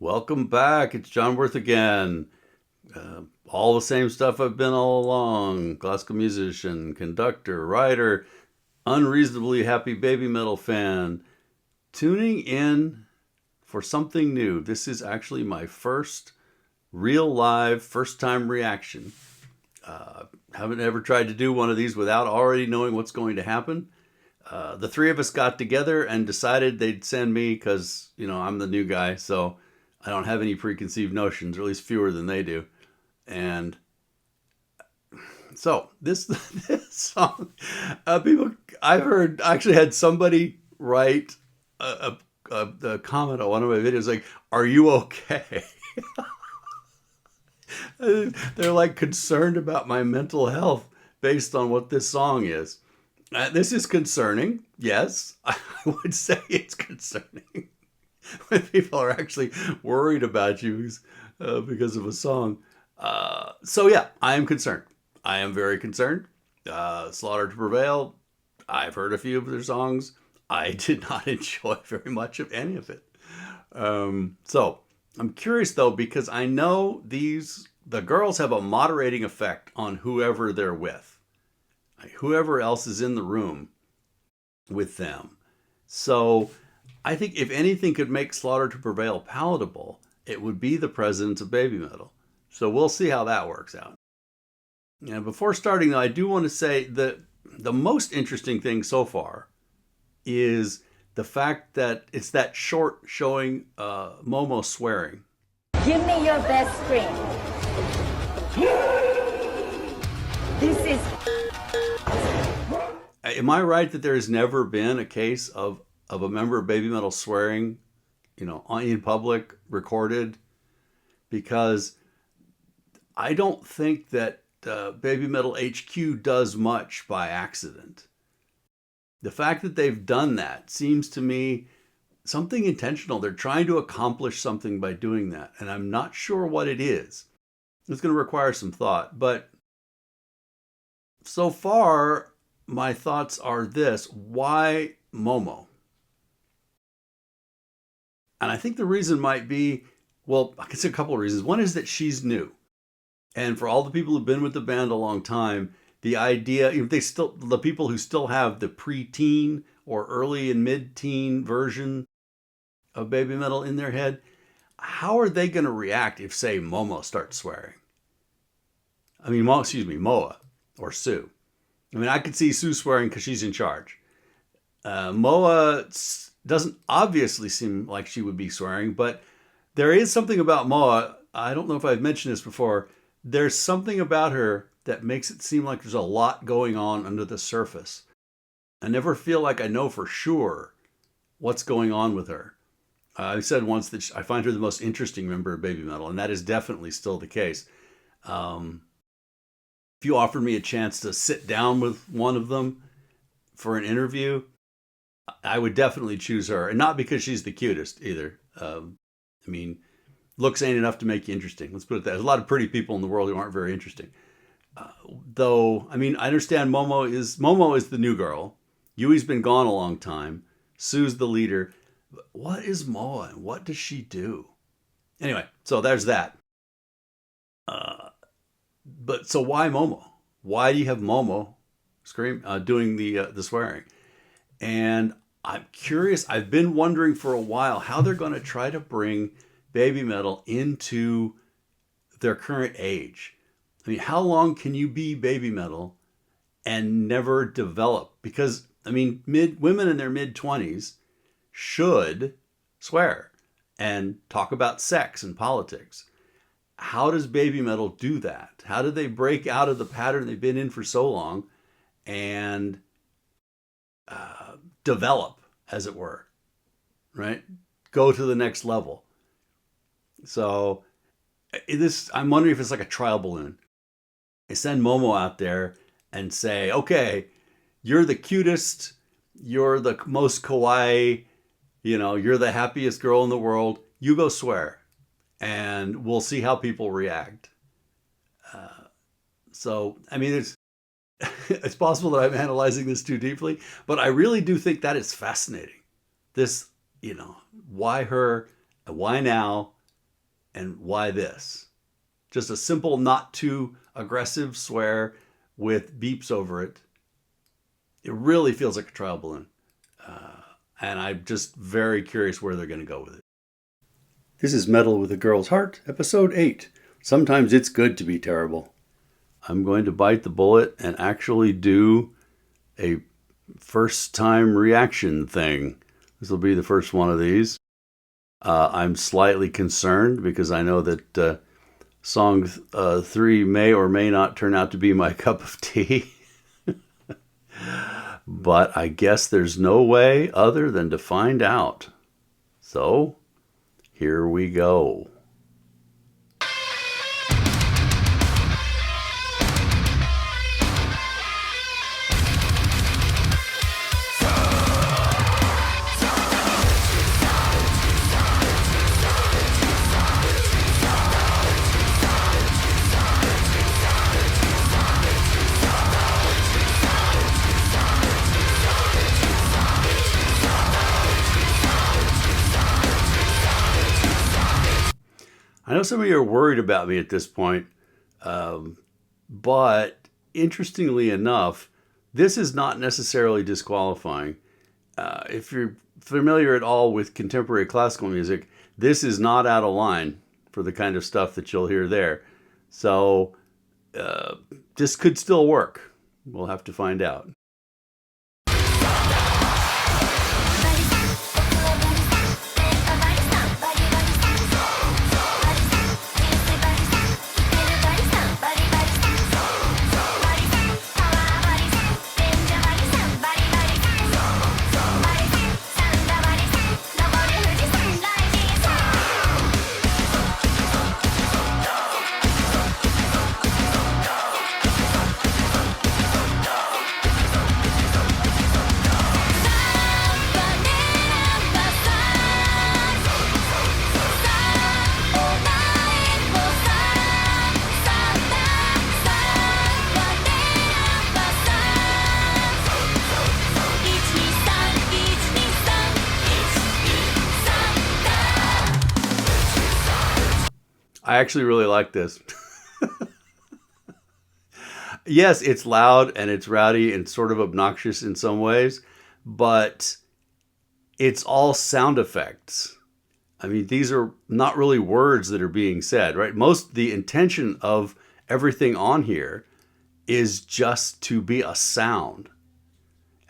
Welcome back. It's John Worth again. All the same stuff I've been all along. Classical musician, conductor, writer, unreasonably happy baby metal fan. Tuning in for something new. This is actually my first real live, first time reaction. Haven't ever tried to do one of these without already knowing what's going to happen. The three of us got together and decided they'd send me because, I'm the new guy, so I don't have any preconceived notions, or at least fewer than they do. And so this this song, people I've heard actually had somebody write a comment on one of my videos like, "Are you okay?" They're like concerned about my mental health based on what this song is. This is concerning. Yes, I would say it's concerning when people are actually worried about you because of a song. So yeah, I am concerned. I am very concerned. Slaughter to Prevail. I've heard a few of their songs. I did not enjoy very much of any of it. So I'm curious though because I know the girls have a moderating effect on whoever they're with, like, whoever else is in the room with them. So I think if anything could make Slaughter to Prevail palatable, it would be the presence of baby metal. So we'll see how that works out. And before starting, though, I do want to say that the most interesting thing so far is the fact that it's that short showing Momo swearing. Give me your best scream. This is. Am I right that there has never been a case of a member of baby metal swearing, in public, recorded? Because I don't think that Baby Metal HQ does much by accident. The fact that they've done that seems to me something intentional. They're trying to accomplish something by doing that, and I'm not sure what it is. It's going to require some thought, but so far, my thoughts are this: why Momo? And I think the reason might be, well, I can say a couple of reasons. One is that she's new. And for all the people who've been with the band a long time, the idea, the people who still have the pre-teen or early and mid-teen version of baby metal in their head, how are they going to react if, say, Momo starts swearing? I mean, Moa or Sue. I mean, I could see Sue swearing because she's in charge. Moa doesn't obviously seem like she would be swearing, but there is something about Moa. I don't know if I've mentioned this before. There's something about her that makes it seem like there's a lot going on under the surface. I never feel like I know for sure what's going on with her. I said once that I find her the most interesting member of baby metal, and that is definitely still the case. If you offered me a chance to sit down with one of them for an interview, I would definitely choose her, and not because she's the cutest either. I mean, looks ain't enough to make you interesting. Let's put it that. There's a lot of pretty people in the world who aren't very interesting. Though, I mean, I understand Momo is the new girl. Yui's been gone a long time. Sue's the leader. But what is Moa and what does she do? Anyway, so there's that. But so why Momo? Why do you have Momo doing the swearing? And I'm curious. I've been wondering for a while how they're going to try to bring baby metal into their current age. I mean, how long can you be baby metal and never develop? Because I mean, women in their mid-20s should swear and talk about sex and politics. How does baby metal do that? How do they break out of the pattern they've been in for so long and develop, as it were, right? Go to the next level. So I'm wondering if it's like a trial balloon. They send Momo out there and say, okay, you're the cutest, you're the most kawaii, you're the happiest girl in the world. You go swear, and we'll see how people react. So, I mean, it's possible that I'm analyzing this too deeply, but I really do think that is fascinating. This, why her, why now, And why this? Just a simple, not too aggressive swear with beeps over it. It really feels like a trial balloon. And I'm just very curious where they're going to go with it. This is Metal with a Girl's Heart, episode 8. Sometimes it's good to be terrible. I'm going to bite the bullet and actually do a first time reaction thing. This will be the first one of these. I'm slightly concerned because I know that song 3 may or may not turn out to be my cup of tea. But I guess there's no way other than to find out. So, here we go. I know some of you are worried about me at this point, but interestingly enough, this is not necessarily disqualifying. If you're familiar at all with contemporary classical music, this is not out of line for the kind of stuff that you'll hear there. So this could still work. We'll have to find out. I actually really like this. Yes, it's loud and it's rowdy and sort of obnoxious in some ways, but it's all sound effects. I mean, these are not really words that are being said, right? The intention of everything on here is just to be a sound.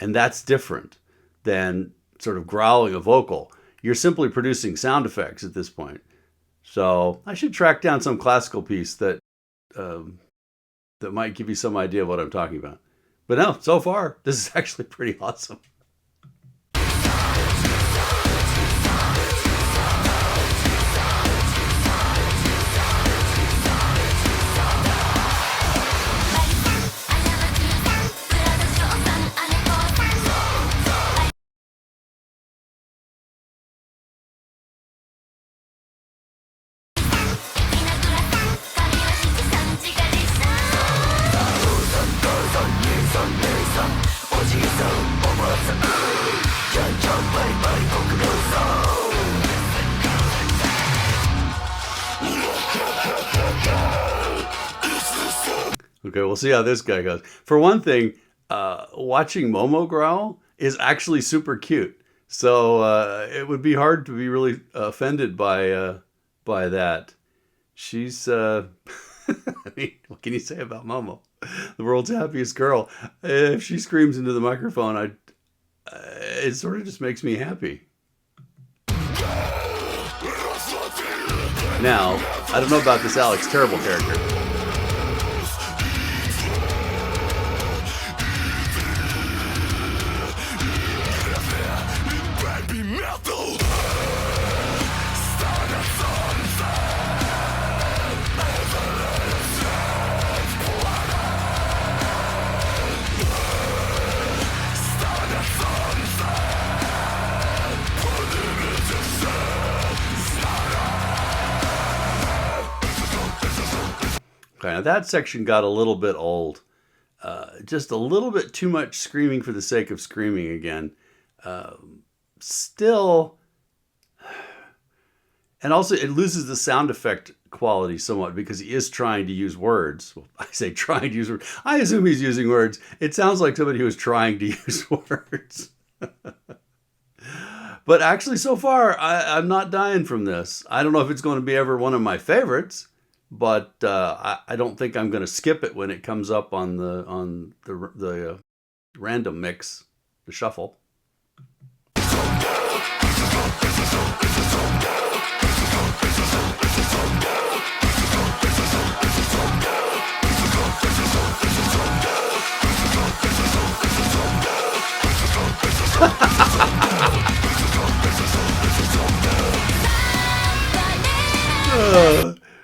And that's different than sort of growling a vocal. You're simply producing sound effects at this point. So I should track down some classical piece that might give you some idea of what I'm talking about. But no, so far, this is actually pretty awesome. Okay, we'll see how this guy goes. For one thing, watching Momo growl is actually super cute. So it would be hard to be really offended by that. She's, I mean, what can you say about Momo? The world's happiest girl. If she screams into the microphone, it sort of just makes me happy. Now, I don't know about this Alex Terrible character. Okay, now that section got a little bit old. Just a little bit too much screaming for the sake of screaming again. Still, And also, it loses the sound effect quality somewhat because he is trying to use words. Well, I say trying to use words. I assume he's using words. It sounds like somebody who is trying to use words. But actually, so far, I'm not dying from this. I don't know if it's going to be ever one of my favorites, but I don't think I'm going to skip it when it comes up on the random mix, the shuffle.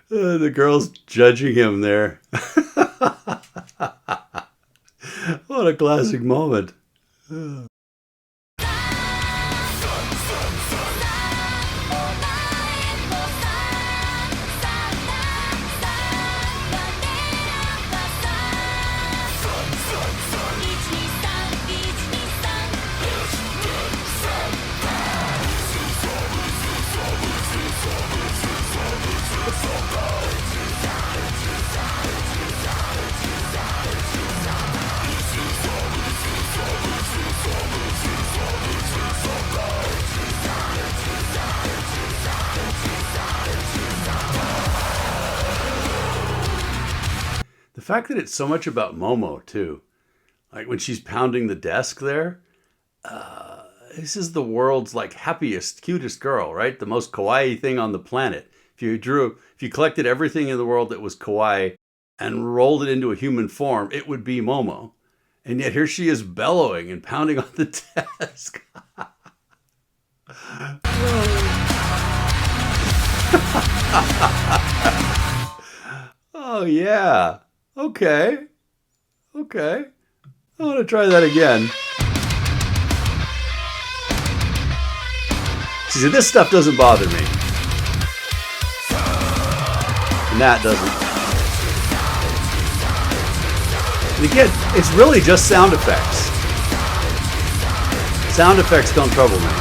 The girl's judging him there. What a classic moment. The fact that it's so much about Momo, too. Like when she's pounding the desk there. This is the world's like happiest, cutest girl, right? The most kawaii thing on the planet. If you collected everything in the world that was kawaii and rolled it into a human form, it would be Momo. And yet here she is bellowing and pounding on the desk. Oh, yeah. Okay. I want to try that again. See, this stuff doesn't bother me. And that doesn't. And again, it's really just sound effects. Sound effects don't trouble me.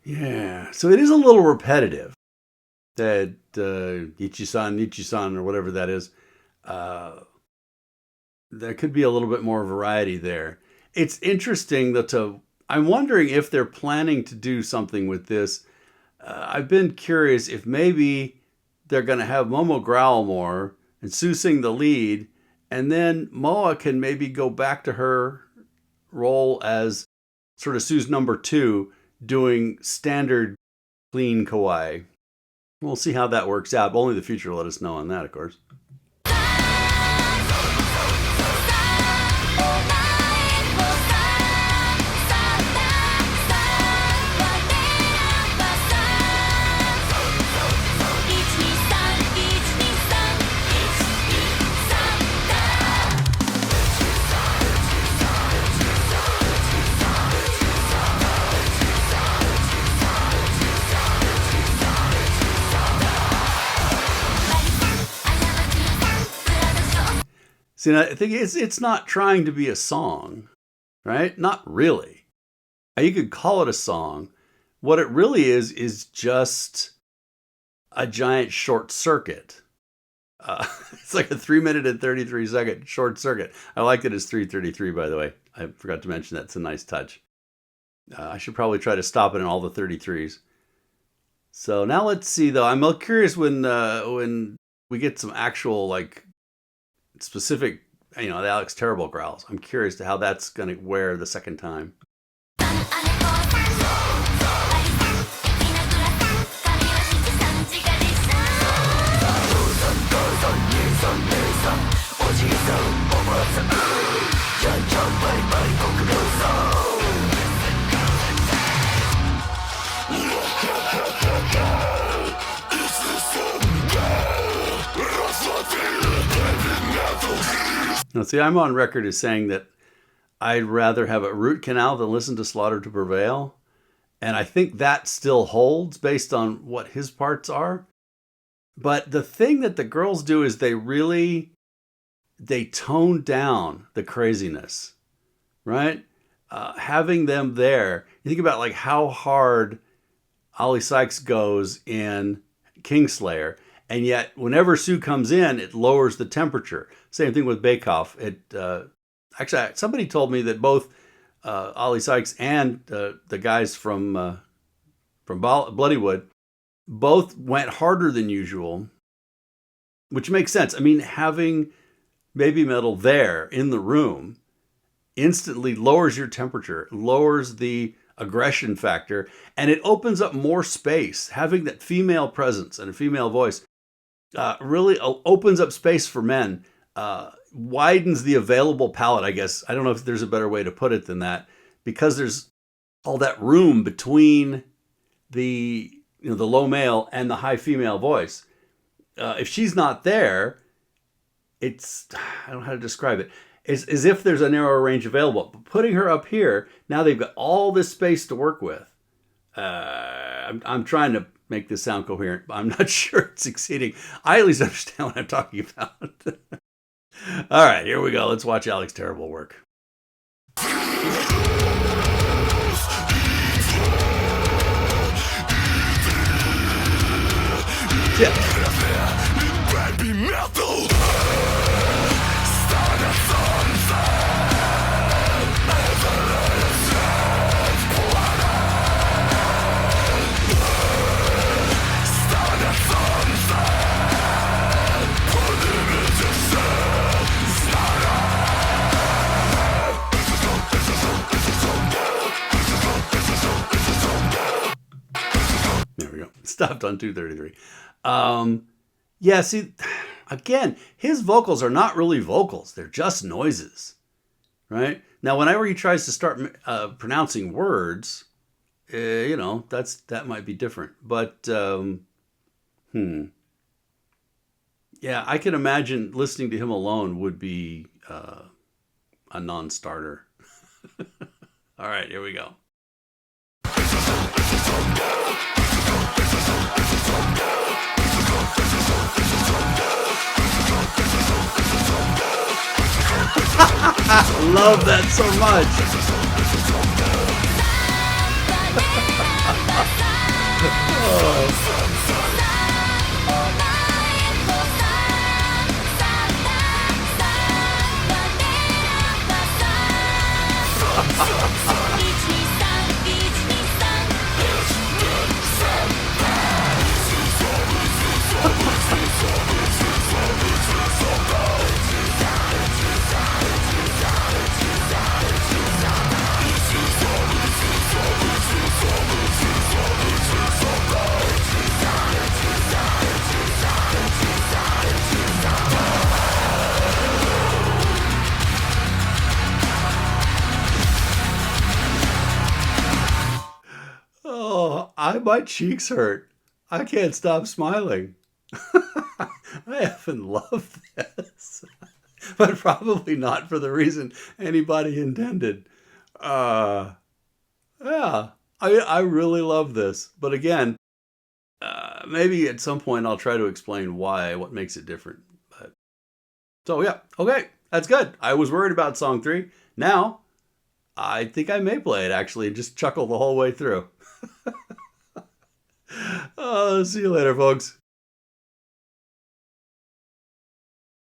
Yeah, so it is a little repetitive. That Ichi-san, or whatever that is. There could be a little bit more variety there. It's interesting that I'm wondering if they're planning to do something with this. I've been curious if maybe they're going to have Momo growl more and Sue sing the lead, and then Moa can maybe go back to her role as sort of Sue's number 2, doing standard clean kawaii. We'll see how that works out. Only the future will let us know on that, of course. See, I think it's not trying to be a song, right? Not really. You could call it a song. What it really is just a giant short circuit. It's like a 3-minute and 33-second short circuit. I like that it's 3:33, by the way. I forgot to mention that. It's a nice touch. I should probably try to stop it in all the 33s. So now let's see, though. I'm curious when we get some actual, like, specific, the Alex Terrible growls. I'm curious to how that's going to wear the second time. Now, see, I'm on record as saying that I'd rather have a root canal than listen to Slaughter to Prevail. And I think that still holds based on what his parts are. But the thing that the girls do is they tone down the craziness, right? Having them there, you think about like how hard Ollie Sykes goes in Kingslayer, and yet whenever Sue comes in, it lowers the temperature. Same thing with Bake Off. Actually, somebody told me that both Ollie Sykes and the guys from Bloodywood both went harder than usual, which makes sense. I mean, having Baby Metal there in the room instantly lowers your temperature, lowers the aggression factor, and it opens up more space. Having that female presence and a female voice really opens up space for men, widens the available palette, I guess. I don't know if there's a better way to put it than that, because there's all that room between the low male and the high female voice. If she's not there, I don't know how to describe it. It's as if there's a narrower range available. But putting her up here, now they've got all this space to work with. I'm trying to make this sound coherent, but I'm not sure it's succeeding. I at least understand what I'm talking about. All right, here we go. Let's watch Alex Terrible work. Yeah. There we go. Stopped on 233. Yeah, see, again, his vocals are not really vocals. They're just noises, right? Now, whenever he tries to start pronouncing words, that might be different. But, yeah, I can imagine listening to him alone would be a non-starter. All right, here we go. Love that so much. My cheeks hurt. I can't stop smiling. I effing love this. But probably not for the reason anybody intended. Yeah, I really love this. But again, maybe at some point I'll try to explain what makes it different. So yeah, okay, that's good. I was worried about song 3. Now, I think I may play it actually and just chuckle the whole way through. See you later, folks.